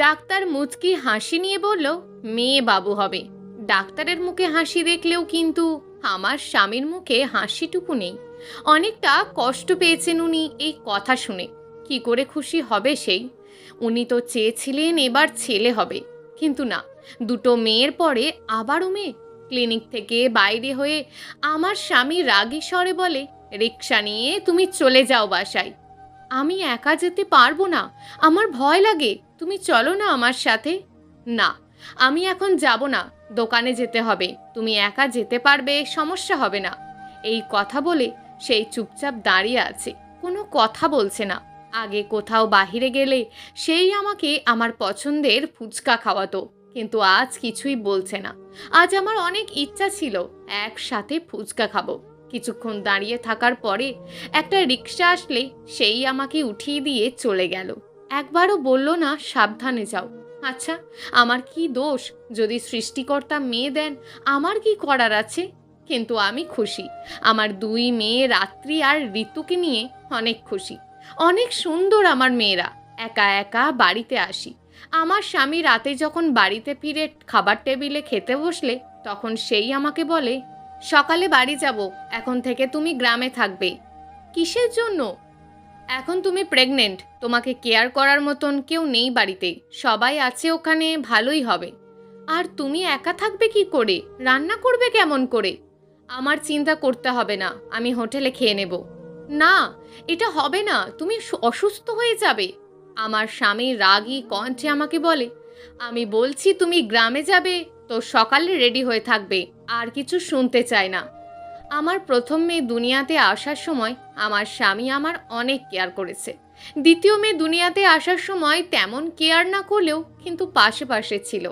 Doctor মুচকি হাসি নিয়ে বলল, মেয়ে বাবু হবে। ডাক্তারের মুখে হাসি দেখলেও কিন্তু আমার স্বামীর মুখে হাসিটুকু নেই। অনেকটা কষ্ট পেয়েছেন উনি এই কথা শুনে। কি করে খুশি হবে সেই? উনি তো চেয়েছিলেন এবার ছেলে হবে, কিন্তু না, দুটো মেয়ের পরে আবারও মেয়ে। ক্লিনিক থেকে বাইরে হয়ে আমার স্বামী রাগী স্বরে বলে, রিক্সা নিয়ে তুমি চলে যাও বাসায়। আমি একা যেতে পারবো না, আমার ভয় লাগে, তুমি চলো না আমার সাথে। না, আমি এখন যাব না, দোকানে যেতে হবে, তুমি একা যেতে পারবে, সমস্যা হবে না। এই কথা বলে সেই চুপচাপ দাঁড়িয়ে আছে, কোনো কথা বলছে না। আগে কোথাও বাহিরে গেলে সেই আমাকে আমার পছন্দের ফুচকা খাওয়াতো, কিন্তু আজ কিছুই বলছে না। আজ আমার অনেক ইচ্ছা ছিল একসাথে ফুচকা খাবো। কিছুক্ষণ দাঁড়িয়ে থাকার পরে একটা রিক্সা আসলে সেই আমাকে উঠিয়ে দিয়ে চলে গেল। একবারও বলল না সাবধানে যাও। আচ্ছা, আমার কি দোষ? যদি সৃষ্টিকর্তা মেয়ে দেন, আমার কি করার আছে? কিন্তু আমি খুশি। আমার দুই মেয়ে রাত্রি আর ঋতুকে নিয়ে অনেক খুশি। অনেক সুন্দর আমার মেয়েরা। একা একা বাড়িতে আসি। আমার স্বামী রাতে যখন বাড়িতে ফিরে খাবার টেবিলে খেতে বসলে তখন সেই আমাকে বলে, সকালে বাড়ি যাব, এখন থেকে তুমি গ্রামে থাকবে। কিসের জন্য? এখন তুমি প্রেগনেন্ট, তোমাকে কেয়ার করার মতন কেউ নেই বাড়িতে, সবাই আছে ওখানে, ভালোই হবে। আর তুমি একা থাকবে কি করে? রান্না করবে কেমন করে? আমার চিন্তা করতে হবে না, আমি হোটেলে খেয়ে নেব। না, এটা হবে না, তুমি অসুস্থ হয়ে যাবে। আমার স্বামী রাগী কণ্ঠে আমাকে বলে, আমি বলছি তুমি গ্রামে যাবে তো সকালে রেডি হয়ে থাকবে, আর কিছু শুনতে চাই না। আমার প্রথম মেয়ে দুনিয়াতে আসার সময় আমার স্বামী আমার অনেক কেয়ার করেছে। দ্বিতীয় মেয়ে দুনিয়াতে আসার সময় তেমন কেয়ার না করলেও কিন্তু পাশে পাশে ছিল।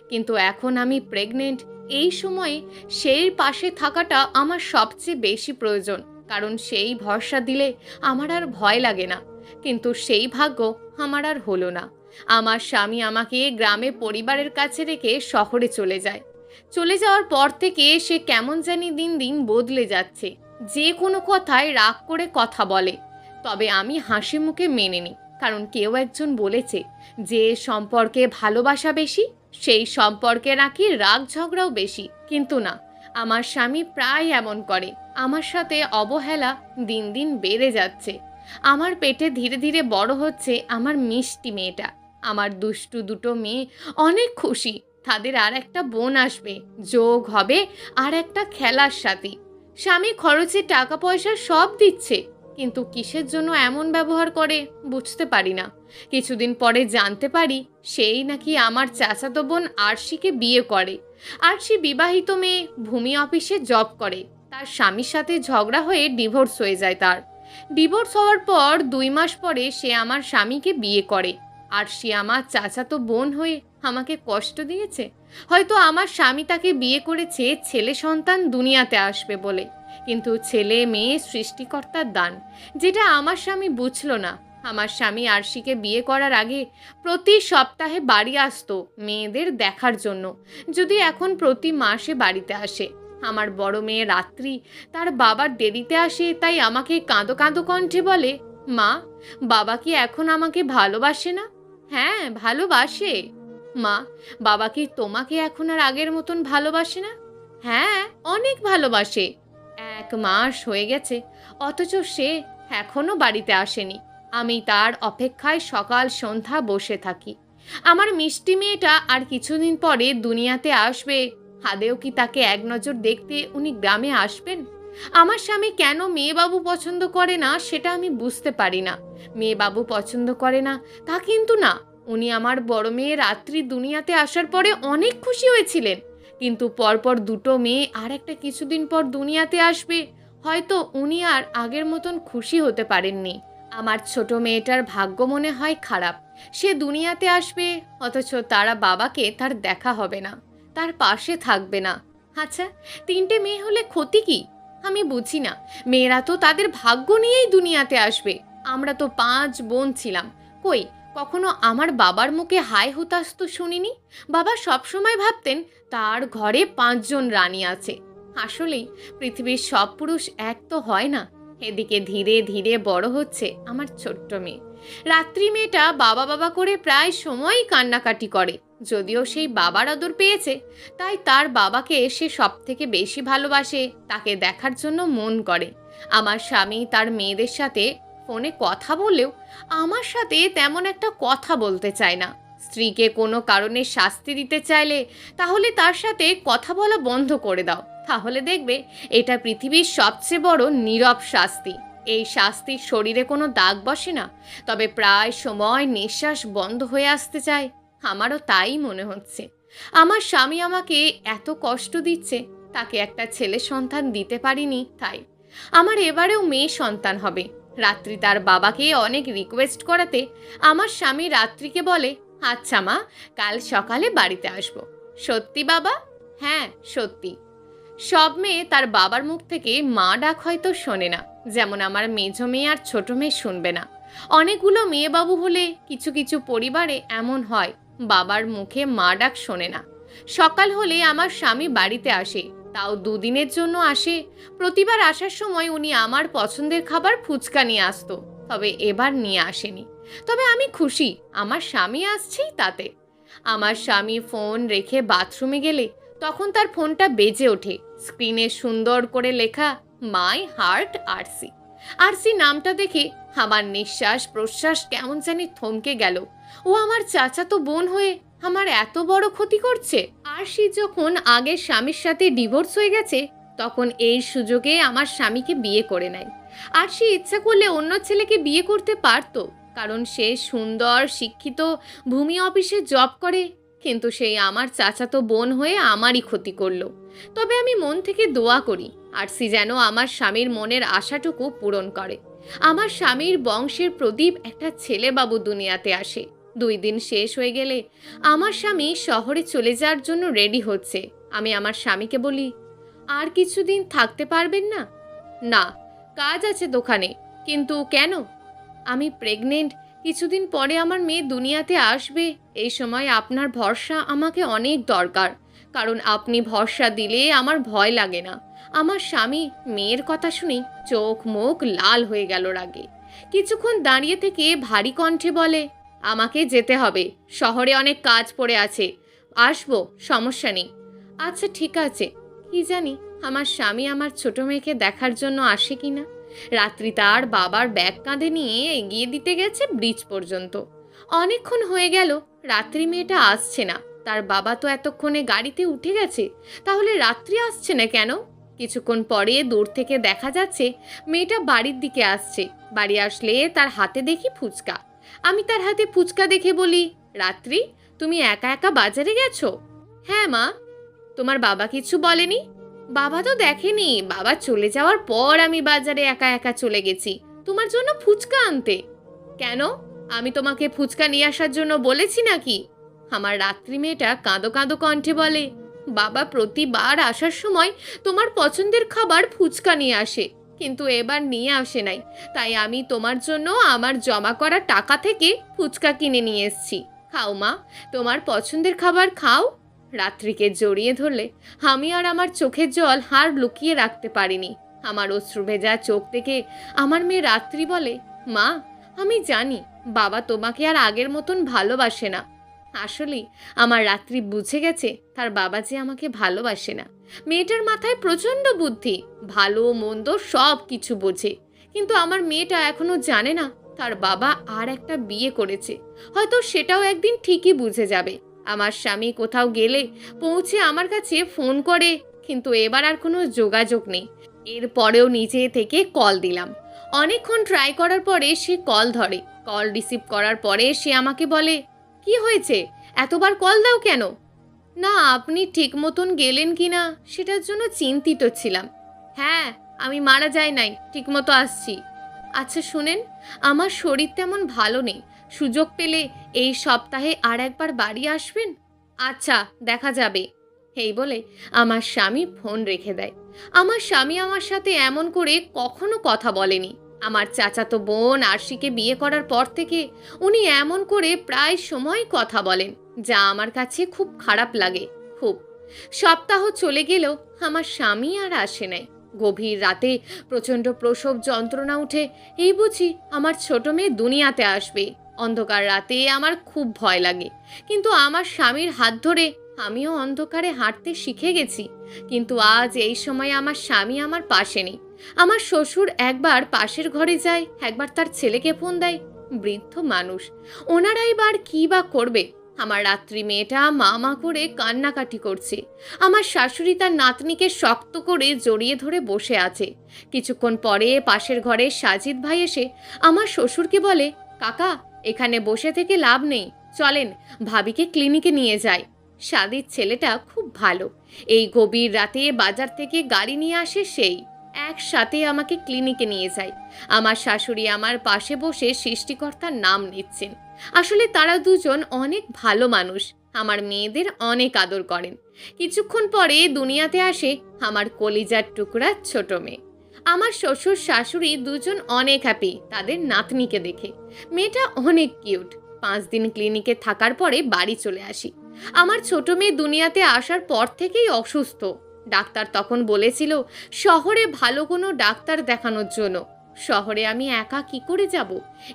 কিন্তু এখন আমি প্রেগনেন্ট, এই সময়ে সেই পাশে থাকাটা আমার সবচেয়ে বেশি প্রয়োজন, কারণ সেই ভরসা দিলে আমার আর ভয় লাগে না। কিন্তু সেই ভাগ্য আমার আর হলো না। আমার স্বামী আমাকে গ্রামে পরিবারের কাছে রেখে শহরে চলে যায়। চলে যাওয়ার পর থেকে সে কেমন জানি দিন দিন বদলে যাচ্ছে। যে কোনো কথায় রাগ করে কথা বলে। তবে আমি হাসি মুখে মেনে নিই, কারণ কেউ একজন বলেছে যে সম্পর্কে ভালোবাসা বেশি, সেই সম্পর্কে নাকি রাগ ঝগড়াও বেশি। কিন্তু না, আমার স্বামী প্রায় এমন করে। আমার সাথে অবহেলা দিন দিন বেড়ে যাচ্ছে। আমার পেটে ধীরে ধীরে বড় হচ্ছে আমার মিষ্টি মেয়েটা। আমার দুষ্টু দুটো মেয়ে অনেক খুশি, তাদের আর একটা বোন আসবে, যোগ হবে আর একটা খেলার সাথী। স্বামী খরচে টাকা পয়সা সব দিচ্ছে, কিন্তু কিসের জন্য এমন ব্যবহার করে বুঝতে পারি না। কিছুদিন পরে জানতে পারি সেই নাকি আমার চাচাতো বোন আরশিকে বিয়ে করে। আরশি বিবাহিত মেয়ে, ভূমি অফিসে জব করে। তার স্বামীর সাথে ঝগড়া হয়ে ডিভোর্স হয়ে যায়। তার ডিভোর্স হওয়ার পর 2 মাস পরে সে আমার স্বামীকে বিয়ে করে। আর সে আমার চাচাতো বোন হয়ে আমাকে কষ্ট দিয়েছে। হয়তো আমার স্বামী তাকে বিয়ে করেছে ছেলে সন্তান দুনিয়াতে আসবে বলে, কিন্তু ছেলে মেয়ে সৃষ্টিকর্তার দান, যেটা আমার স্বামী বুঝল না। আমার স্বামী আরশিকে বিয়ে করার আগে প্রতি সপ্তাহে বাড়ি আসতো মেয়েদের দেখার জন্য, যদি এখন প্রতি মাসে বাড়িতে আসে। আমার বড় মেয়ে রাত্রি তার বাবার দেরিতে আসে, তাই আমাকে কাঁদো কাঁদো কণ্ঠে বলে, মা, বাবা কি এখন আমাকে ভালোবাসে না? হ্যাঁ, ভালোবাসে। মা, বাবা কি তোমাকে এখন আর আগের মতন ভালোবাসে না? হ্যাঁ, অনেক ভালোবাসে। 1 মাস হয়ে গেছে, অথচ সে এখনো বাড়িতে আসেনি। আমি তার অপেক্ষায় সকাল সন্ধ্যা বসে থাকি। আমার মিষ্টি মেয়েটা আর কিছুদিন পরে দুনিয়াতে আসবে। আদেও কি তাকে এক নজর দেখতে উনি গ্রামে আসবেন? আমার স্বামী কেন মেয়েবাবু পছন্দ করে না সেটা আমি বুঝতে পারি না। মেয়েবাবু পছন্দ করে না তা কিন্তু না, উনি আমার বড় মেয়ে রাত্রি দুনিয়াতে আসার পরে অনেক খুশি হয়েছিলেন। কিন্তু পরপর দুটো মেয়ে আর একটা কিছুদিন পর দুনিয়াতে আসবে, হয়তো উনি আর আগের মতন খুশি হতে পারেননি। আমার ছোট মেয়েটার ভাগ্য মনে হয় খারাপ। সে দুনিয়াতে আসবে, অথচ তারা বাবাকে তার দেখা হবে না, তার পাশে থাকবে না। আচ্ছা, 3টে মেয়ে হলে ক্ষতি কি? আমি বুঝি না। মেয়েরা তো তাদের ভাগ্য নিয়েই দুনিয়াতে আসবে। আমরা তো 5 বোন ছিলাম, কই কখনো আমার বাবার মুখে হায় হুতাশ তো শুনিনি। বাবা সবসময় ভাবতেন তার ঘরে 5 জন রানী আছে। আসলেই পৃথিবীর সব পুরুষ এক তো হয় না। এদিকে ধীরে ধীরে বড় হচ্ছে আমার ছোট্ট মেয়ে। রাত্রি মেয়েটা বাবা বাবা করে প্রায় সময়ই কান্নাকাটি করে। যদিও সেই বাবার আদর পেয়েছে, তাই তার বাবাকে সে সব থেকে বেশি ভালোবাসে, তাকে দেখার জন্য মন করে। আমার স্বামী তার মেয়েদের সাথে ফোনে কথা বললেও আমার সাথে তেমন একটা কথা বলতে চায় না। স্ত্রীকে কোনো কারণে শাস্তি দিতে চাইলে তাহলে তার সাথে কথা বলা বন্ধ করে দাও, তাহলে দেখবে এটা পৃথিবীর সবচেয়ে বড় নীরব শাস্তি। এই শাস্তির শরীরে কোনো দাগ বসে না, তবে প্রায় সময় নিঃশ্বাস বন্ধ হয়ে আসতে চায়। আমারও তাই মনে হচ্ছে। আমার স্বামী আমাকে এত কষ্ট দিচ্ছে, তাকে একটা ছেলে সন্তান দিতে পারিনি, তাই আমার এবারেও মেয়ে সন্তান হবে। রাত্রি তার বাবাকে অনেক রিকোয়েস্ট করাতে আমার স্বামী রাত্রিকে বলে, আচ্ছা মা, কাল সকালে বাড়িতে আসবো। সত্যি বাবা? হ্যাঁ সত্যি। সব মেয়ে তার বাবার মুখ থেকে মা ডাক হয়তো শোনে না, যেমন আমার মেজ মেয়ে আর ছোট মেয়ে শুনবে না। অনেকগুলো মেয়ে বাবু হলে কিছু কিছু পরিবারে এমন হয়, বাবার মুখে মা ডাক শোনে না। সকাল হলে আমার স্বামী বাড়িতে আসে, তাও দুদিনের জন্য আসে। প্রতিবার আসার সময় উনি আমার পছন্দের খাবার ফুচকা নিয়ে আসতো, তবে এবার নিয়ে আসেনি। তবে আমি খুশি, আমার স্বামী আসছেই তাতে। আমার স্বামী ফোন রেখে বাথরুমে গেলে তখন তার ফোনটা বেজে ওঠে। স্ক্রিনে সুন্দর করে লেখা মাই হার্ট আরসি। আরসি নামটা দেখে আমার নিঃশ্বাস প্রশ্বাস কেমন জানি থমকে গেল। ও আমার চাচাতো বোন হয়ে আমার এত বড় ক্ষতি করছে। আরসি যখন আগের স্বামীর সাথে ডিভোর্স হয়ে গেছে, তখন এই সুযোগে আমার স্বামীকে বিয়ে করে নেয়। আরসি ইচ্ছা করলে অন্য ছেলেকে বিয়ে করতে পারতো, কারণ সে সুন্দর শিক্ষিত, ভূমি অফিসে জব করে। কিন্তু সেই আমার চাচাতো বোন হয়ে আমারই ক্ষতি করলো। তবে আমি মন থেকে দোয়া করি আরসি যেন আমার স্বামীর মনের আশাটুকু পূরণ করে। আমার স্বামীর বংশের প্রদীপ একটা ছেলে বাবু দুনিয়াতে আসে। 2 দিন শেষ হয়ে গেলে আমার স্বামী শহরে চলে যাওয়ার জন্য রেডি হচ্ছে। আমি আমার স্বামীকে বলি, আর কিছুদিন থাকতে পারবেন না? না, কাজ আছে দোকানে। কিন্তু কেন? আমি প্রেগনেন্ট, কিছুদিন পরে আমার মেয়ে দুনিয়াতে আসবে। এই সময় আপনার ভরসা আমাকে অনেক দরকার, কারণ আপনি ভরসা দিলে আমার ভয় লাগে না। আমার স্বামী মেয়ের কথা শুনে চোখ মুখ লাল হয়ে গেল রাগে। কিছুক্ষণ দাঁড়িয়ে থেকে ভারী কণ্ঠে বলে, আমাকে যেতে হবে, শহরে অনেক কাজ পড়ে আছে, আসবো, সমস্যা নেই। আচ্ছা ঠিক আছে। কি জানি আমার স্বামী আমার ছোট মেয়েকে দেখার জন্য আসে কিনা। রাত্রি তার বাবার ব্যাগ কাঁধে নিয়ে এগিয়ে দিতে গেছে ব্রিজ পর্যন্ত। অনেকক্ষণ হয়ে গেল, রাত্রি মেয়েটা আসছে না। তার বাবা তো এতক্ষণে গাড়িতে উঠে গেছে, তাহলে রাত্রি আসছে না কেন? কিছুক্ষণ পরে দূর থেকে দেখা যাচ্ছে মেয়েটা বাড়ির দিকে আসছে। বাড়ি আসলে তার হাতে দেখি ফুচকা। আমি তার হাতে ফুচকা দেখে বলি, রাত্রি, তুমি একা একা বাজারে গেছো? হ্যাঁ মা। তোমার বাবা কিছু বলেনি? বাবা তো দেখেনি, বাবা চলে যাওয়ার পর আমি বাজারে একা একা চলে গেছি তোমার জন্য ফুচকা আনতে। কেন? আমি তোমাকে ফুচকা নিয়ে আসার জন্য বলেছি নাকি? আমার রাত্রি মেয়েটা কাঁদো কাঁদো কণ্ঠে বলে, বাবা প্রতিবার আসার সময় তোমার পছন্দের খাবার ফুচকা নিয়ে আসে, কিন্তু এবার নিয়ে আসে নাই। তাই আমি তোমার জন্য আমার জমা করা টাকা থেকে ফুচকা কিনে নিয়ে এসেছি। খাও মা, তোমার পছন্দের খাবার খাও। রাত্রিকে জড়িয়ে ধরলে আমি আর আমার চোখের জল হার লুকিয়ে রাখতে পারিনি। আমার অশ্রু ভেজা চোখ থেকে আমার মেয়ে রাত্রি বলে, মা, আমি জানি বাবা তোমাকে আর আগের মতন ভালোবাসে না। আসলেই আমার রাত্রি বুঝে গেছে তার বাবা যে আমাকে ভালোবাসে না। মেয়েটার মাথায় প্রচণ্ড বুদ্ধি, ভালো মন্দ সব কিছু বোঝে। কিন্তু আমার মেয়েটা এখনো জানে না তার বাবা আর একটা বিয়ে করেছে। হয়তো সেটাও একদিন ঠিকই বুঝে যাবে। আমার স্বামী কোথাও গেলে পৌঁছে আমার কাছে ফোন করে, কিন্তু এবার আর কোনো যোগাযোগ নেই। এরপরেও নিজে থেকে কল দিলাম। অনেকক্ষণ ট্রাই করার পরে সে কল ধরে। কল রিসিভ করার পরে সে আমাকে বলে, কি হয়েছে, এতবার কল দাও কেন? না, আপনি ঠিক মতন গেলেন কিনা সেটার জন্য চিন্তিত ছিলাম। হ্যাঁ, আমি মারা যাই নাই, ঠিক মতো আসছি। আচ্ছা শুনেন, আমার শরীর তেমন ভালো নেই, সুযোগ পেলে এই সপ্তাহে আর একবার বাড়ি আসবেন? আচ্ছা, দেখা যাবে। এই বলে আমার স্বামী ফোন রেখে দেয়। আমার স্বামী আমার সাথে এমন করে কখনো কথা বলেনি। আমার চাচাতো বোন আরশিকে বিয়ে করার পর থেকে উনি এমন করে প্রায় সময় কথা বলেন, যা আমার কাছে খুব খারাপ লাগে। খুব। সপ্তাহ চলে গেলেও আমার স্বামী আর আসে নাই। গভীর রাতে প্রচণ্ড প্রসব যন্ত্রণা উঠে, এই বুঝি আমার ছোট মেয়ে দুনিয়াতে আসবে। অন্ধকার রাতে আমার খুব ভয় লাগে, কিন্তু আমার স্বামীর হাত ধরে আমিও অন্ধকারে হাঁটতে শিখে গেছি। কিন্তু আজ এই সময় আমার স্বামী আমার পাশে নেই। আমার শ্বশুর একবার পাশের ঘরে যায়, একবার তার ছেলেকে ফোন দেয়। বৃদ্ধ মানুষ, ওনারাই বার কী বা করবে। আমার রাত্রি মেয়েটা মা মা করে কান্নাকাটি করছে। আমার শাশুড়ি তার নাতনিকে শক্ত করে জড়িয়ে ধরে বসে আছে। কিছুক্ষণ পরে পাশের ঘরে সাজিদ ভাই এসে আমার শ্বশুরকে বলে, কাকা, এখানে বসে থেকে লাভ নেই, চলেন ভাবিকে ক্লিনিকে নিয়ে যায়। সাদির ছেলেটা খুব ভালো। এই গভীর রাতে বাজার থেকে গাড়ি নিয়ে আসে সেই, একসাথে আমাকে ক্লিনিকে নিয়ে যায়। আমার শাশুড়ি আমার পাশে বসে সৃষ্টিকর্তার নাম নিচ্ছেন। আসলে তারা দুজন অনেক ভালো মানুষ, আমার মেয়েদের অনেক আদর করেন। কিছুক্ষণ পরে দুনিয়াতে আসে আমার কলিজার টুকরা ছোট মেয়ে। আমার শ্বশুর শাশুড়ি দুজন অনেক হ্যাপি তাদের নাতনিকে দেখে। মেয়েটা অনেক কিউট। 5 দিন ক্লিনিকে থাকার পরে বাড়ি চলে আসি। আমার ছোট মেয়ে দুনিয়াতে আসার পর থেকেই অসুস্থ। ডাক্তার তখন বলেছিল শহরে ভালো কোনো ডাক্তার দেখানোর জন্য। শহরে আমি একা কি করে যাব?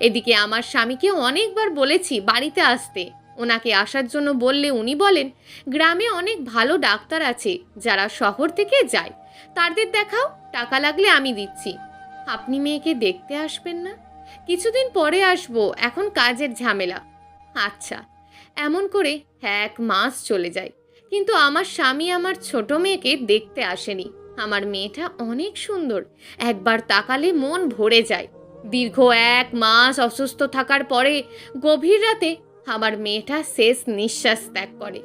এদিকে আমার স্বামীকে অনেকবার বলেছি বাড়িতে আসতে। ওনাকে আসার জন্য বললে উনি বলেন, গ্রামে অনেক ভালো ডাক্তার আছে যারা শহর থেকে যায়, তাদের দেখাও, টাকা লাগলে আমি দিচ্ছি। আপনি মেয়েকে দেখতে আসবেন না? কিছুদিন পরে আসবো, এখন কাজের ঝামেলা। আচ্ছা। এমন করে 1 মাস চলে যায়, কিন্তু আমার স্বামী আমার ছোট মেয়েকে দেখতে আসেনি। আমার মেয়েটা অনেক সুন্দর, একবার তাকালে মন ভরে যায়। দীর্ঘ 1 মাস অসুস্থ থাকার পরে গভীর রাতে আমার মেয়েটা শেষ নিঃশ্বাস ত্যাগ করে।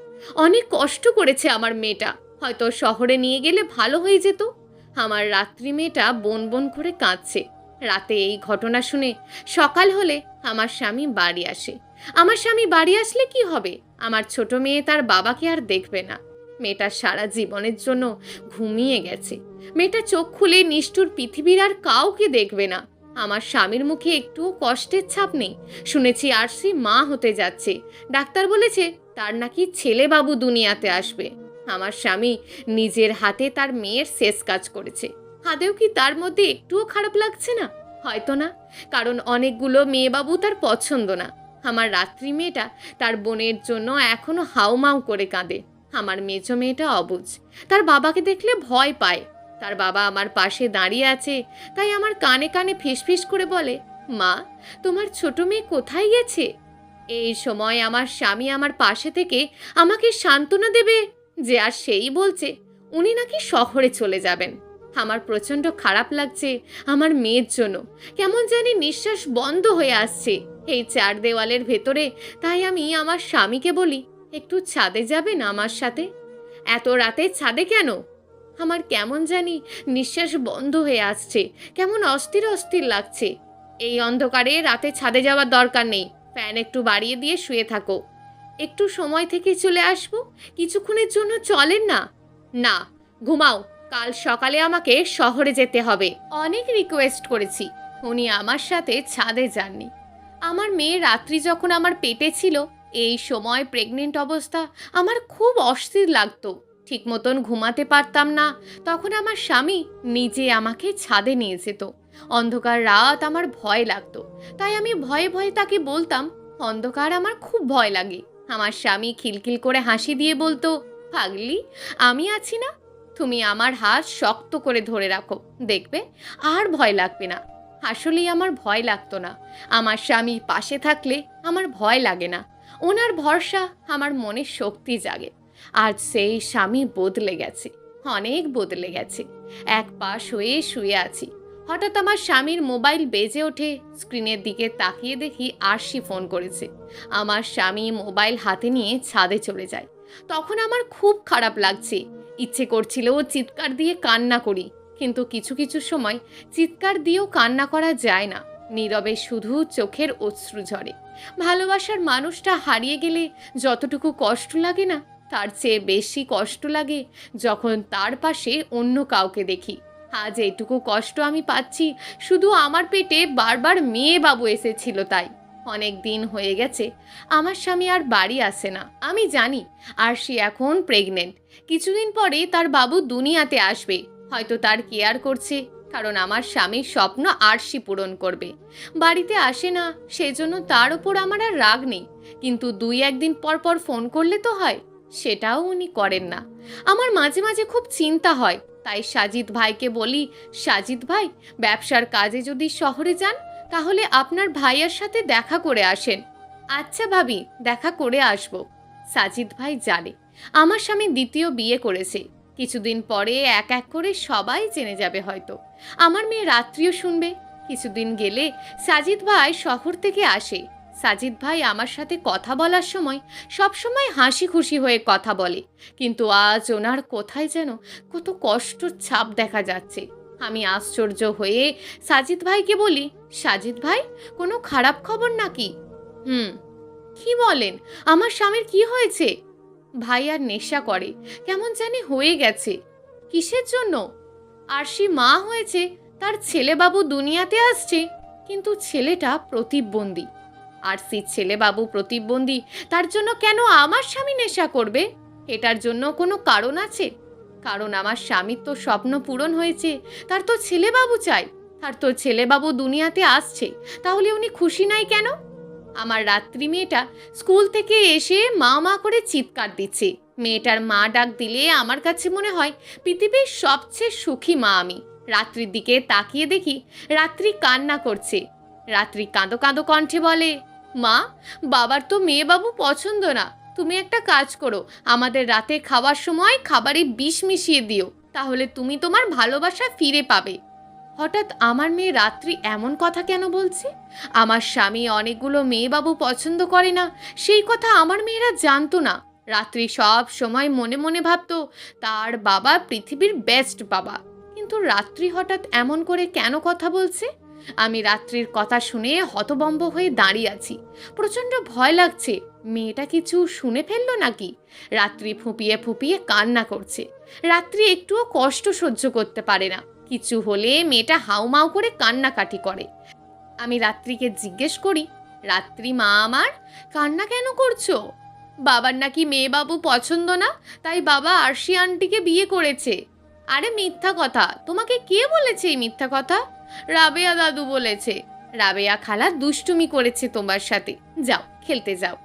অনেক কষ্ট করেছে আমার মেয়েটা, হয়তো শহরে নিয়ে গেলে ভালো হয়ে যেত। আমার রাত্রি মেয়েটা বন বন করে কাঁদছে। রাতে এই ঘটনা শুনে সকাল হলে আমার স্বামী বাড়ি আসে। আমার স্বামী বাড়ি আসলে কি হবে? আমার ছোট মেয়ে তার বাবাকে আর দেখবে না। মেয়েটা সারা জীবনের জন্য ঘুমিয়ে গেছে। মেয়েটা চোখ খুলে নিষ্ঠুর পৃথিবীর আর কাউকে দেখবে না। আমার স্বামীর মুখে একটুও কষ্টের ছাপ নেই। শুনেছি আরসি মা হতে যাচ্ছে। ডাক্তার বলেছে তার নাকি ছেলে বাবু দুনিয়াতে আসবে। আমার স্বামী নিজের হাতে তার মেয়ের শেষ কাজ করেছে। আদেও কি তার মধ্যে একটুও খারাপ লাগছে না? হয়তো না, কারণ অনেকগুলো মেয়েবাবু তার পছন্দ না। আমার রাত্রি মেয়েটা তার বোনের জন্য এখনো হাউমাউ করে কাঁদে। আমার মেজো মেয়েটা অবুঝ, তার বাবাকে দেখলে ভয় পায়। তার বাবা আমার পাশে দাঁড়িয়ে আছে, তাই আমার কানে কানে ফিসফিস করে বলে, মা, তোমার ছোট মেয়ে কোথায় গেছে? এই সময় আমার স্বামী আমার পাশে থেকে আমাকে সান্ত্বনা দেবে যে আর সেই বলছে উনি নাকি শহরে চলে যাবেন। আমার প্রচণ্ড খারাপ লাগছে আমার মেয়ের জন্য। কেমন জানি নিঃশ্বাস বন্ধ হয়ে আসছে এই 4 দেওয়ালের ভেতরে। তাই আমি আমার স্বামীকে বলি, একটু ছাদে যাবেন আমার সাথে? এত রাতে ছাদে কেন? আমার কেমন জানি নিঃশ্বাস বন্ধ হয়ে আসছে, কেমন অস্থির অস্থির লাগছে। এই অন্ধকারে রাতে ছাদে যাওয়ার দরকার নেই, ফ্যান একটু বাড়িয়ে দিয়ে শুয়ে থাকো। একটু সময় থেকে চলে আসবো, কিছুক্ষণের জন্য চলেন না? না, ঘুমাও, কাল সকালে আমাকে শহরে যেতে হবে। অনেক রিকোয়েস্ট করেছি, উনি আমার সাথে ছাদে যাননি। আমার মেয়ে রাত্রি যখন আমার পেটে ছিল, এই সময় প্রেগনেন্ট অবস্থা, আমার খুব অস্থির লাগতো, ঠিক মতন ঘুমাতে পারতাম না। তখন আমার স্বামী নিজে আমাকে ছাদে নিয়ে যেত। অন্ধকার রাত আমার ভয় লাগতো, তাই আমি ভয়ে ভয়ে তাকে বলতাম, অন্ধকার আমার খুব ভয় লাগে। আমার স্বামী খিলখিল করে হাসি দিয়ে বলতো, পাগলি, আমি আছি না, তুমি আমার হাত শক্ত করে ধরে রাখো, দেখবে আর ভয় লাগবে না। আসলেই আমার ভয় লাগতো না। আমার স্বামী পাশে থাকলে আমার ভয় লাগে না। ওনার ভরসা আমার মনে শক্তি জাগে। আজ সেই স্বামী বদলে গেছে, অনেক বদলে গেছে। এক পাশ হয়ে শুয়ে আছি, হঠাৎ আমার স্বামীর মোবাইল বেজে ওঠে। স্ক্রিনের দিকে তাকিয়ে দেখি আরশি ফোন করেছে। আমার স্বামী মোবাইল হাতে নিয়ে ছাদে চলে যায়। তখন আমার খুব খারাপ লাগছে, ইচ্ছে করছিল চিৎকার দিয়ে কান্না করি, কিন্তু কিছু কিছু সময় চিৎকার দিয়েও কান্না করা যায় না, নীরবে শুধু চোখের অশ্রু ঝরে। ভালোবাসার মানুষটা হারিয়ে গেলে যতটুকু কষ্ট লাগে না, তার চেয়ে বেশি কষ্ট লাগে যখন তার পাশে অন্য কাউকে দেখি। আজ এইটুকু কষ্ট আমি পাচ্ছি শুধু আমার পেটে বারবার মেয়ে বাবু এসেছিল তাই। অনেক দিন হয়ে গেছে আমার স্বামী আর বাড়ি আসে না। আমি জানি আর সে এখন প্রেগনেন্ট, কিছুদিন পরে তার বাবু দুনিয়াতে আসবে। হয়তো তার কেয়ার করছে, কারণ আমার স্বামীর স্বপ্ন আরশি পূরণ করবে। বাড়িতে আসে না, সেজন্য তার ওপর আমার আর রাগ নেই, কিন্তু 2-1 দিন পর পর ফোন করলে তো হয়, সেটাও উনি করেন না। আমার মাঝে মাঝে খুব চিন্তা হয়, তাই সাজিদ ভাইকে বলি, সাজিদ ভাই, ব্যবসার কাজে যদি শহরে যান তাহলে আপনার ভাইয়ের সাথে দেখা করে আসেন। আচ্ছা ভাবি, দেখা করে আসবো। সাজিদ ভাই জানে আমার স্বামী দ্বিতীয় বিয়ে করেছে। কিছুদিন পরে এক এক করে সবাই জেনে যাবে হয়তো। আমার মেয়ে রাত্রিও শুনবে। কিছুদিন গেলে সাজিদ ভাই শহর থেকে আসে। সাজিদ ভাই আমার সাথে কথা বলার সময় সবসময় হাসি খুশি হয়ে কথা বলে, কিন্তু আজ ওনার কোথায় যেন কত কষ্টর ছাপ দেখা যাচ্ছে। আমি আশ্চর্য হয়ে সাজিদ ভাইকে বলি, সাজিদ ভাই, কোনো খারাপ খবর নাকি? হুম। কি বলেন? আমার স্বামীর কি হয়েছে? ভাই আর নেশা করে, কেমন জানি হয়ে গেছে। কিসের জন্য? আরশি মা হয়েছে, তার ছেলেবাবু দুনিয়াতে আসছে, কিন্তু ছেলেটা প্রতিবন্ধী। আরশির ছেলেবাবু প্রতিবন্ধী, তার জন্য কেন আমার স্বামী নেশা করবে? এটার জন্য কোনো কারণ আছে? কারণ আমার স্বামীর তো স্বপ্ন পূরণ হয়েছে, তার তো ছেলেবাবু চাই, তার তো ছেলেবাবু দুনিয়াতে আসছে, তাহলে উনি খুশি নাই কেন? আমার রাত্রি মেয়েটা স্কুল থেকে এসে মা মা করে চিৎকার দিচ্ছে। মেয়েটার মা ডাক দিলে আমার কাছে মনে হয় পৃথিবীর সবচেয়ে সুখী মা আমি। রাত্রির দিকে তাকিয়ে দেখি রাত্রি কান্না করছে। রাত্রি কাঁদো কাঁদো কণ্ঠে বলে, মা, বাবার তো মেয়েবাবু পছন্দ না। তুমি একটা কাজ করো, আমাদের রাতে খাওয়ার সময় খাবারে বিষ মিশিয়ে দিও, তাহলে তুমি তোমার ভালোবাসা ফিরে পাবে। হঠাৎ আমার মেয়ে রাত্রি এমন কথা কেন বলছে? আমার স্বামী অনেকগুলো মেয়েবাবু পছন্দ করে না, সেই কথা আমার মেয়েরা জানতো না। রাত্রি সব সময় মনে মনে ভাবতো তার বাবা পৃথিবীর বেস্ট বাবা, কিন্তু রাত্রি হঠাৎ এমন করে কেন কথা বলছে? আমি রাত্রির কথা শুনে হতবম্ব হয়ে দাঁড়িয়ে আছি। প্রচণ্ড ভয় লাগছে, মেয়েটা কিছু শুনে ফেললো নাকি? রাত্রি ফুঁপিয়ে ফুঁপিয়ে কান্না করছে। রাত্রি একটুও কষ্ট সহ্য করতে পারে না, কিছু হলে মেয়েটা হাউমাউ করে কান্নাকাটি করে। আমি রাত্রিকে জিজ্ঞেস করি, রাত্রি মা আমার, কান্না কেন করছো? বাবার নাকি মেয়েবাবু পছন্দ না, তাই বাবা আরশি আন্টিকে বিয়ে করেছে। আরে মিথ্যা কথা, তোমাকে কে বলেছে এই মিথ্যা কথা? রাবেয়া দাদু বলেছে। রাবেয়া খালা দুষ্টুমি করেছে তোমার সাথে, যাও খেলতে যাও।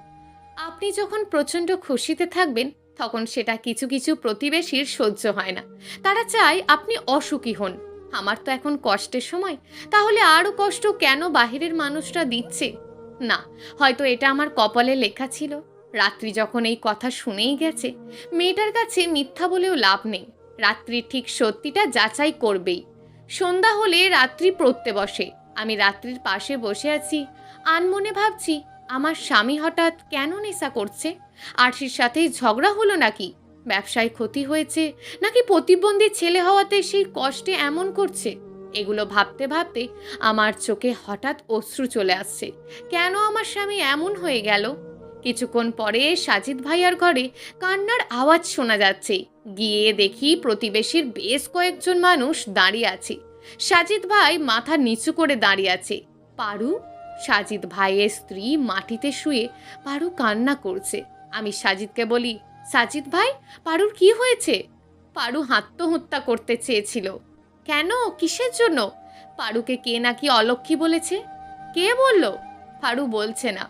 আপনি যখন প্রচণ্ড খুশিতে থাকবেন তখন সেটা কিছু কিছু প্রতিবেশীর সহ্য হয় না। তারা চায় আপনি অসুখী হন। আমার তো এখন কষ্টের সময়, তাহলে আরও কষ্ট কেন বাহিরের মানুষরা দিচ্ছে? না, হয়তো এটা আমার কপালে লেখা ছিল। রাত্রি যখন এই কথা শুনেই গেছে, মেয়েটার কাছে মিথ্যা বলেও লাভ নেই। রাত্রি ঠিক সত্যিটা যাচাই করবেই। সন্ধ্যা হলে রাত্রি পড়তে বসে। আমি রাত্রির পাশে বসে আছি, আনমনে ভাবছি আমার স্বামী হঠাৎ কেন নেশা করছে? আরশির সাথে ঝগড়া হলো নাকি? ব্যবসায় ক্ষতি হয়েছে, নাকি প্রতিবন্ধী ছেলে হওয়াতে সেই কষ্টে এমন করছে? এগুলো ভাবতে ভাবতে আমার চোখে হঠাৎ অশ্রু চলে আসছে। কেন আমার স্বামী এমন হয়ে গেল? কিছুক্ষণ পরে সাজিদ ভাইয়ার ঘরে কান্নার আওয়াজ শোনা যাচ্ছে। গিয়ে দেখি প্রতিবেশীর বেশ কয়েকজন মানুষ দাঁড়িয়ে আছে। সাজিদ ভাই মাথা নিচু করে দাঁড়িয়ে আছে। পারু, সাজিদ ভাইয়ের স্ত্রী, মাটিতে শুয়ে পারু কান্না করছে। আমি সাজিদকে বলি, সাজিদ ভাই, পারুর কি হয়েছে? পারু আত্মহত্যা করতে চেয়েছিল। কেন, কিসের জন্য? পারুকে কে নাকি অলক্ষী বলেছে। কে বলল? পারু বলছে না।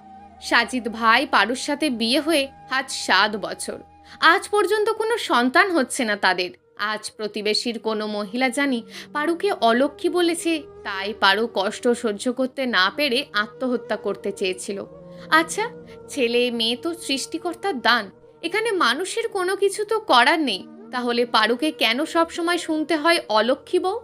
সাজিদ ভাই পারুর সাথে বিয়ে হয়ে আজ 7 বছর, আজ পর্যন্ত কোনো সন্তান হচ্ছে না তাদের। আজ প্রতিবেশীর কোনো মহিলা জানি পারুকে অলক্ষী বলেছে, তাই পারু কষ্ট সহ্য করতে না পেরে আত্মহত্যা করতে চেয়েছিল। আচ্ছা, ছেলে মেয়ে তো সৃষ্টিকর্তার দান, এখানে মানুষের কোনো কিছু তো করার নেই। তাহলে পারুকে কেন সব সময় শুনতে হয় অলক্ষী বউ?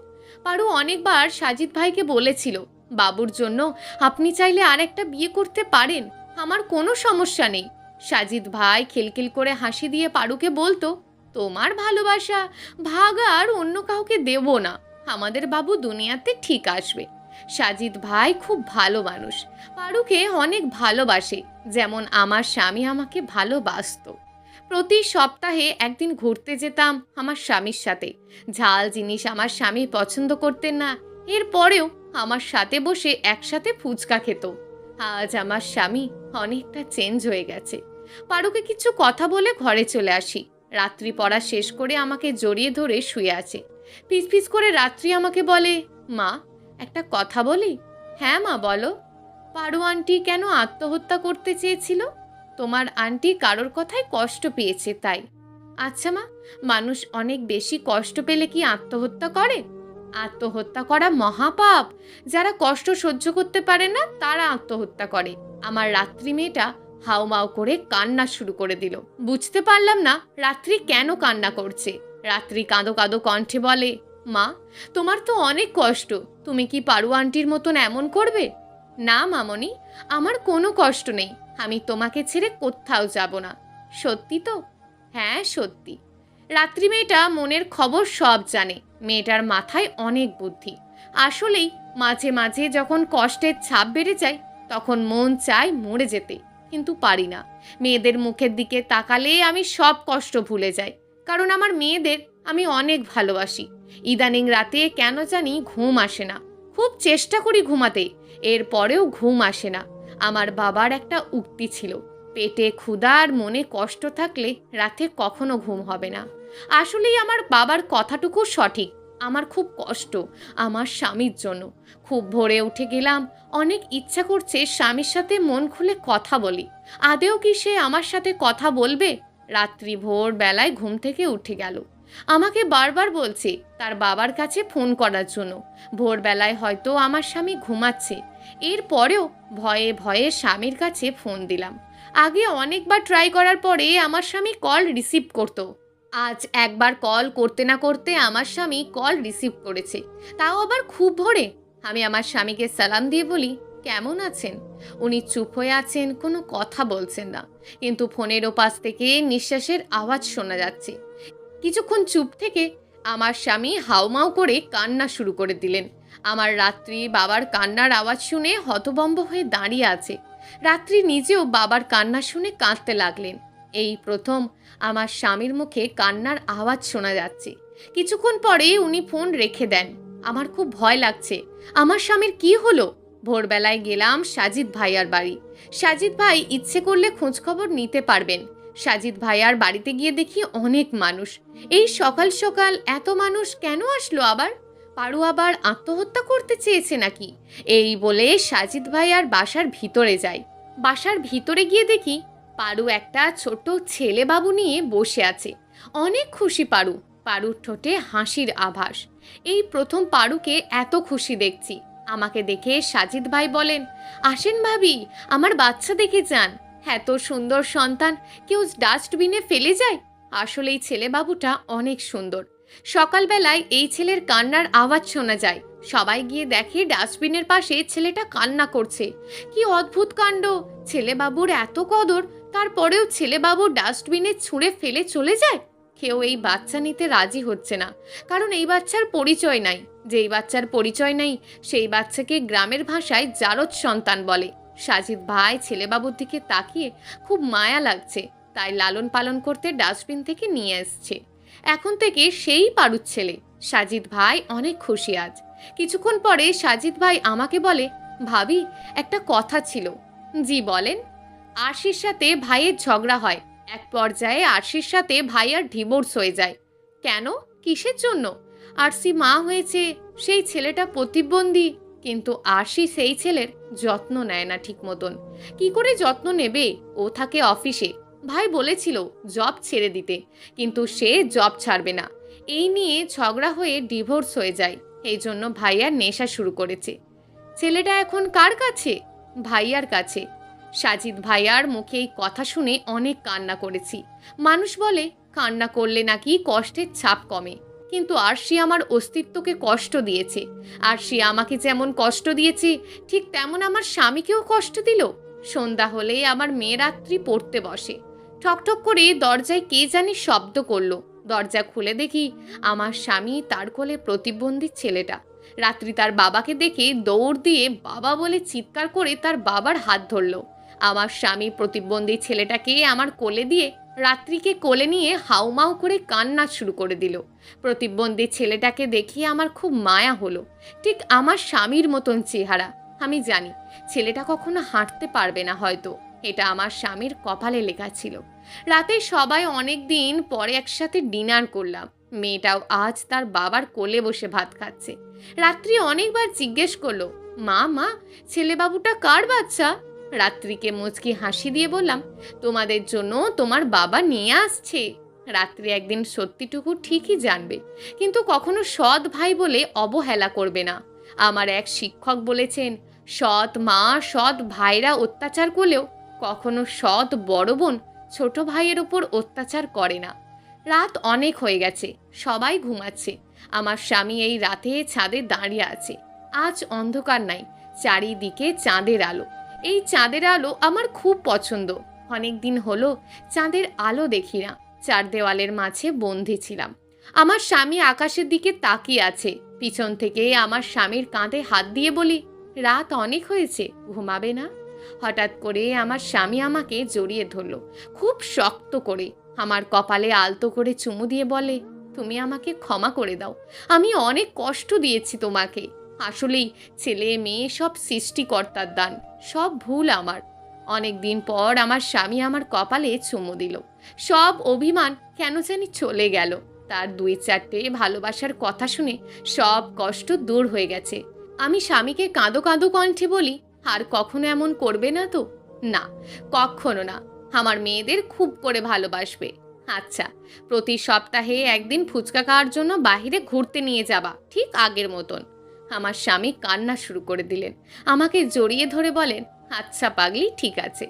পারু অনেকবার সাজিদ ভাইকে বলেছিল, বাবুর জন্য আপনি চাইলে আরেকটা বিয়ে করতে পারেন, আমার কোনো সমস্যা নেই। সাজিদ ভাই খিলখিল করে হাসি দিয়ে পারুকে বলতো, তোমার ভালোবাসা ভাগ আর অন্য কাউকে দেব না, আমাদের বাবু দুনিয়াতে ঠিক আসবে। সাজিদ ভাই খুব ভালো মানুষ, পারুকে অনেক ভালোবাসে, যেমন আমার স্বামী আমাকে ভালোবাসতো। প্রতি সপ্তাহে একদিন ঘুরতে যেতাম আমার স্বামীর সাথে। ঝাল জিনিস আমার স্বামী পছন্দ করতেন না, এরপরেও আমার সাথে বসে একসাথে ফুচকা খেত। আজ আমার স্বামী অনেকটা চেঞ্জ হয়ে গেছে। পারুকে কিছু কথা বলে ঘরে চলে আসি। রাত্রি পড়া শেষ করে আমাকে জড়িয়ে ধরে শুয়ে আছে। ফিসফিস করে রাত্রি আমাকে বলে, মা একটা কথা বলি? হ্যাঁ মা বলো। পারু আন্টি কেন আত্মহত্যা করতে চেয়েছিল? তোমার আন্টি কারোর কথায় কষ্ট পেয়েছে তাই। আচ্ছা মা, মানুষ অনেক বেশি কষ্ট পেলে কি আত্মহত্যা করে? আত্মহত্যা করা মহাপাপ। যারা কষ্ট সহ্য করতে পারে না তারা আত্মহত্যা করে। আমার রাত্রি মেয়েটা হাউমাউ করে কান্না শুরু করে দিল। বুঝতে পারলাম না রাত্রি কেন কান্না করছে। রাত্রি কাঁদো কাঁদো কণ্ঠে বলে, মা তোমার তো অনেক কষ্ট, তুমি কি পারু আন্টির মতন এমন করবে? না মামনি, আমার কোনো কষ্ট নেই, আমি তোমাকে ছেড়ে কোথাও যাব না। সত্যি তো? হ্যাঁ সত্যি। রাত্রি মেয়েটা মনের খবর সব জানে। মেয়েটার মাথায় অনেক বুদ্ধি। আসলেই মাঝে মাঝে যখন কষ্টের ছাপ বেড়ে যায় তখন মন চায় মরে যেতে, কিন্তু পারি না। মেয়েদের মুখের দিকে তাকালে আমি সব কষ্ট ভুলে যাই, কারণ আমার মেয়েদের আমি অনেক ভালোবাসি। ইদানিং রাতে কেন জানি ঘুম আসে না। খুব চেষ্টা করি ঘুমাতে, এরপরেও ঘুম আসে না। আমার বাবার একটা উক্তি ছিল, পেটে ক্ষুধা আর মনে কষ্ট থাকলে রাতে কখনো ঘুম হবে না। আসলেই আমার বাবার কথাটুকু সঠিক। আমার খুব কষ্ট আমার স্বামীর জন্য। খুব ভোরে উঠে গেলাম, অনেক ইচ্ছা করছে স্বামীর সাথে মন খুলে কথা বলি। আদেও কি সে আমার সাথে কথা বলবে? রাত্রি ভোর বেলায় ঘুম থেকে উঠে গেল, আমাকে বারবার বলছে তার বাবার কাছে ফোন করার জন্য। ভোরবেলায় হয়তো আমার স্বামী ঘুমাচ্ছে, এরপরেও ভয়ে ভয়ে স্বামীর কাছে ফোন দিলাম। আগে অনেকবার ট্রাই করার পরে আমার স্বামী কল রিসিভ করতো। আজ একবার কল করতে না করতে আমার স্বামী কল রিসিভ করেছে, তাও আবার খুব ভোরে। আমি আমার স্বামীকে সালাম দিয়ে বলি, কেমন আছেন? উনি চুপ হয়ে আছেন, কোনো কথা বলছেন না, কিন্তু ফোনের ওপাশ থেকে নিঃশ্বাসের আওয়াজ শোনা যাচ্ছে। কিছুক্ষণ চুপ থেকে আমার স্বামী হাউমাউ করে কান্না শুরু করে দিলেন। আমার রাত্রি বাবার কান্নার আওয়াজ শুনে হতভম্ব হয়ে দাঁড়িয়ে আছে। রাত্রি নিজেও বাবার কান্না শুনে কাঁদতে লাগলেন। এই প্রথম আমার স্বামীর মুখে কান্নার আওয়াজ শোনা যাচ্ছে। কিছুক্ষণ পরে উনি ফোন রেখে দেন। আমার খুব ভয় লাগছে, আমার স্বামীর কি হলো? ভোরবেলায় গেলাম সাজিদ ভাইয়ার বাড়ি। সাজিদ ভাই ইচ্ছে করলে খোঁজখবর নিতে পারবেন। সাজিদ ভাইয়ার বাড়িতে গিয়ে দেখি অনেক মানুষ। এই সকাল সকাল এত মানুষ কেন আসলো আবার? পারু আবার আত্মহত্যা করতে চেয়েছে নাকি? এই বলে সাজিদ ভাইয়ার বাসার ভিতরে যাই। বাসার ভিতরে গিয়ে দেখি পারু একটা ছোট ছেলে বাবু নিয়ে বসে আছে। অনেক খুশি পারু। পারুর ঠোঁটে হাসির আভাস। এই প্রথম পারুকে এত খুশি দেখছি। আমাকে দেখে সাজিদ ভাই বলেন, আসেন ভাবি, আমার বাচ্চা দেখে যান। এত সুন্দর সন্তান কেউ ডাস্টবিনে ফেলে যায়? আসলে এই ছেলে বাবুটা অনেক সুন্দর। সকালবেলায় এই ছেলের কান্নার আওয়াজ শোনা যায়। সবাই গিয়ে দেখে ডাস্টবিনের পাশে ছেলেটা কান্না করছে। কি অদ্ভুত কাণ্ড! ছেলে বাবুর এত কদর, তারপরেও ছেলে বাবু ডাস্টবিনে ছুঁড়ে ফেলে চলে যায়। কেউ এই বাচ্চা নিতে রাজি হচ্ছে না, কারণ এই বাচ্চার পরিচয় নাই। যেই বাচ্চার পরিচয় নেই সেই বাচ্চাকে গ্রামের ভাষায় জারজ সন্তান বলে। সাজিদ ভাই ছেলেবাবুর দিকে তাকিয়ে খুব মায়া লাগছে, তাই লালন পালন করতে ডাস্টবিন থেকে নিয়ে এসছে। এখন থেকে সেই পারুর ছেলে। সাজিদ ভাই অনেক খুশি আজ। কিছুক্ষণ পরে সাজিদ ভাই আমাকে বলে, ভাবি একটা কথা ছিল। জি বলেন। আরশির সাথে ভাইয়ের ঝগড়া হয়, এক পর্যায়ে আরশির সাথে ভাইয়ার ডিভোর্স হয়ে যায়। কেন? কিসের জন্য? আরশি মা হয়েছে, সেই ছেলেটা প্রতিবন্ধী, কিন্তু আরশি সেই ছেলের যত্ন নেয় না ঠিক মতন। কি করে যত্ন নেবে? ও থাকে অফিসে। ভাই বলেছিল জব ছেড়ে দিতে, কিন্তু সে জব ছাড়বে না। এই নিয়ে ঝগড়া হয়ে ডিভোর্স হয়ে যায়। এই জন্য ভাইয়ার নেশা শুরু করেছে। ছেলেটা এখন কার কাছে? ভাইয়ার কাছে। সাজিদ ভাইয়ার মুখে এই কথা শুনে অনেক কান্না করেছি। মানুষ বলে কান্না করলে নাকি কষ্টের ছাপ কমে, কিন্তু আরশি আমার অস্তিত্বকে কষ্ট দিয়েছে। আরশি আমাকে যেমন কষ্ট দিয়েছে ঠিক তেমন আমার স্বামীকেও কষ্ট দিল। সন্ধ্যা হলেই আমার মেয়ে রাত্রি পড়তে বসে। ঠকঠক করে দরজায় কে জানি শব্দ করলো। দরজা খুলে দেখি আমার স্বামী, তার কোলে প্রতিবন্ধী ছেলেটা। রাত্রি তার বাবাকে দেখে দৌড় দিয়ে বাবা বলে চিৎকার করে তার বাবার হাত ধরলো। আমার স্বামী প্রতিবন্ধী ছেলেটাকে আমার কোলে দিয়ে রাত্রিকে কোলে নিয়ে হাউমাউ করে কান্না শুরু করে দিল। প্রতিবন্ধী ছেলেটাকে দেখিয়ে আমার খুব মায়া হলো। ঠিক আমার স্বামীর মতন চেহারা। আমি জানি ছেলেটা কখনো হাঁটতে পারবে না হয়তো, এটা আমার স্বামীর কপালে লেখা ছিল। রাতে সবাই অনেক দিন পরে একসাথে ডিনার করলাম। মেয়েটাও আজ তার বাবার কোলে বসে ভাত খাচ্ছে। রাত্রি অনেকবার জিজ্ঞেস করলো, মা মা, ছেলেবাবুটা কার বাচ্চা? রাত্রিকে মুচকি হাসি দিয়ে বললাম, তোমাদের জন্য তোমার বাবা নিয়ে আসছে। রাত্রি একদিন সত্যিটুকু ঠিকই জানবে, কিন্তু কখনো সৎ ভাই বলে অবহেলা করবে না। আমার এক শিক্ষক বলেছেন, সৎ মা সৎ ভাইরা অত্যাচার করলেও কখনো সৎ বড় বোন ছোট ভাইয়ের ওপর অত্যাচার করে না। রাত অনেক হয়ে গেছে, সবাই ঘুমাচ্ছে। আমার স্বামী এই রাতে ছাদে দাঁড়িয়ে আছে। আজ অন্ধকার নাই, চারিদিকে চাঁদের আলো। এই চাঁদের আলো আমার খুব পছন্দ। অনেক দিন হলো চাঁদের আলো দেখি না। চার দেওয়ালের মাঝে বন্দি ছিলাম। আমার স্বামী আকাশের দিকে তাকিয়ে আছে। পিছন থেকে আমার স্বামীর কাঁধে হাত দিয়ে বলি, রাত অনেক হয়েছে, ঘুমাবে না? হঠাৎ করে আমার স্বামী আমাকে জড়িয়ে ধরলো, খুব শক্ত করে। আমার কপালে আলতো করে চুমু দিয়ে বলে, তুমি আমাকে ক্ষমা করে দাও, আমি অনেক কষ্ট দিয়েছি তোমাকে। আসলেই ছেলে মেয়ে সব সৃষ্টিকর্তার দান, সব ভুল আমার। অনেক দিন পর আমার স্বামী আমার কপালে চুমু দিল। সব অভিমান কেন জানি চলে গেল। তার দুই চারটে ভালোবাসার কথা শুনে সব কষ্ট দূর হয়ে গেছে। আমি স্বামীকে কাঁদো কাঁদো কণ্ঠে বলি, আর কখনো এমন করবে না তো? না, কখনো না। আমার মেয়েদের খুব করে ভালোবাসবে। আচ্ছা, প্রতি সপ্তাহে একদিন ফুচকা খাওয়ার জন্য বাইরে ঘুরতে নিয়ে যাবা, ঠিক আগের মতন। আমার স্বামী কান্না শুরু করে দিলেন। আমাকে জড়িয়ে ধরে বলেন, আচ্ছা পাগলি, ঠিক আছে।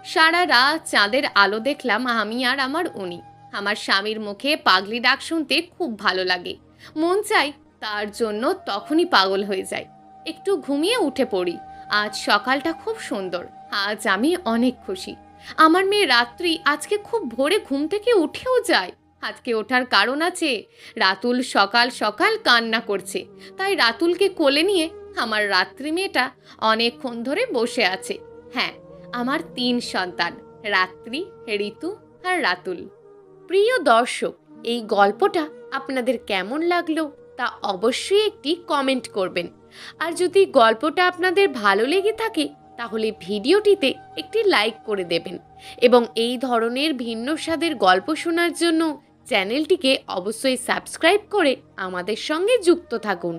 সারা রাত চাঁদের আলো দেখলাম আমি আর আমার উনি। আমার স্বামীর মুখে পাগলি ডাক শুনতে খুব ভালো লাগে। মন চাই তার জন্য তখনই পাগল হয়ে যায়। একটু ঘুমিয়ে উঠে পড়ি। আজ সকালটা খুব সুন্দর। আজ আমি অনেক খুশি। আমার মেয়ে রাত্রি আজকে খুব ভোরে ঘুম থেকে উঠেও যায়। আজকে ওঠার কারণ আছে, রাতুল সকাল সকাল কান্না করছে, তাই রাতুলকে কোলে নিয়ে আমার রাত্রি মেয়েটা অনেকক্ষণ ধরে বসে আছে। হ্যাঁ, আমার 3 সন্তান, রাত্রি, ঋতু আর রাতুল। প্রিয় দর্শক, এই গল্পটা আপনাদের কেমন লাগলো তা অবশ্যই একটি কমেন্ট করবেন। আর যদি গল্পটা আপনাদের ভালো লেগে থাকে তাহলে ভিডিওটিতে একটি লাইক করে দেবেন এবং এই ধরনের ভিন্ন স্বাদের গল্প শোনার জন্য চ্যানেলটিকে অবশ্যই সাবস্ক্রাইব করে আমাদের সঙ্গে যুক্ত থাকুন।